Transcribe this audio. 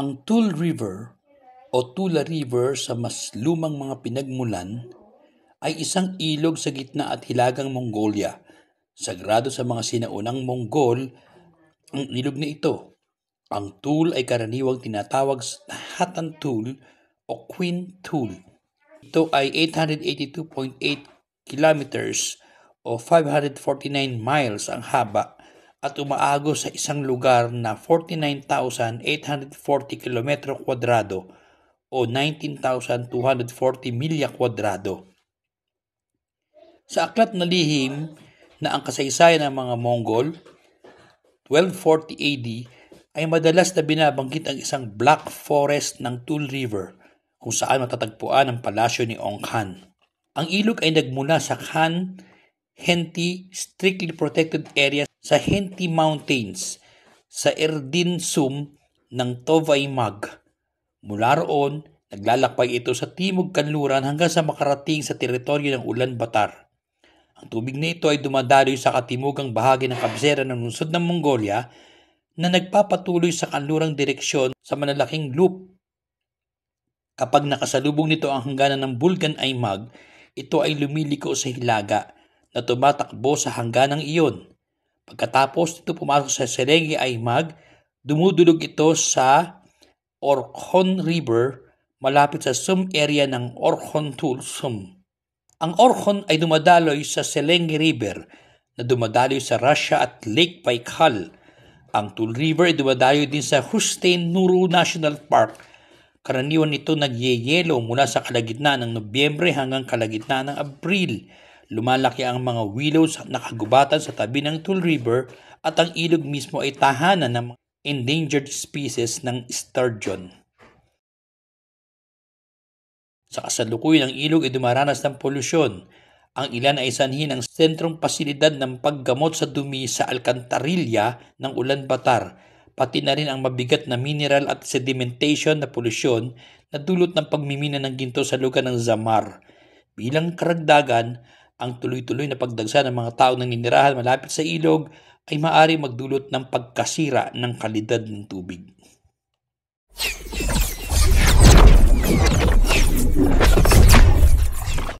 Ang Tule River o Tula River sa mas lumang mga pinagmulan ay isang ilog sa gitna at hilagang Mongolia. Sagrado sa mga sinaunang Mongol ang ilog na ito. Ang Tule ay karaniwang tinatawag na Hatan Tule o Queen Tule. Ito ay 882.8 kilometers o 549 miles ang haba at umaagos sa isang lugar na 49,840 kilometro kwadrado o 19,240 milya kwadrado. Sa aklat na lihim na ang kasaysayan ng mga Mongol, 1240 AD, ay madalas na binabanggit ang isang Black Forest ng Tule River kung saan matatagpuan ang palasyo ni Ong Khan. Ang ilog ay nagmula sa Khan Henti Strictly Protected Area sa Henti Mountains sa Erdinsum ng Tovai Mag. Mula roon, naglalakbay ito sa timog kanluran hanggang sa makarating sa teritoryo ng Ulaanbaatar. Ang tubig na ito ay dumadaloy sa katimugang bahagi ng kabisera ng lungsod ng Mongolia na nagpapatuloy sa kanlurang direksyon sa malalaking loop. Kapag nakasalubong nito ang hangganan ng Bulgan Aimag, ito ay lumiliko sa hilaga na tumatakbo sa hangganang iyon. Pagkatapos nito pumasok sa Selengi Aimag, dumudulog ito sa Orkhon River malapit sa Sum area ng Orkhon Tule Sum. Ang Orkhon ay dumadaloy sa Selengi River na dumadaloy sa Russia at Lake Baikal. Ang Tule River ay dumadaloy din sa Hustein Nuru National Park. Karaniwan nito nagyeyelo mula sa kalagitnaan ng Nobyembre hanggang kalagitnaan ng Abril. Lumalaki ang mga willows na kagubatan sa tabi ng Tule River at ang ilog mismo ay tahanan ng endangered species ng sturgeon. Sa kasalukuyan, ang ilog ay dumaranas ng polusyon. Ang ilan ay sanhi ng sentrong pasilidad ng paggamot sa dumi sa Alcantarilla ng Ulaanbaatar, pati na rin ang mabigat na mineral at sedimentation na polusyon na dulot ng pagmimina ng ginto sa lugar ng Zamar. Bilang karagdagan, ang tuloy-tuloy na pagdagsa ng mga tao na ninirahan malapit sa ilog ay maaari magdulot ng pagkasira ng kalidad ng tubig.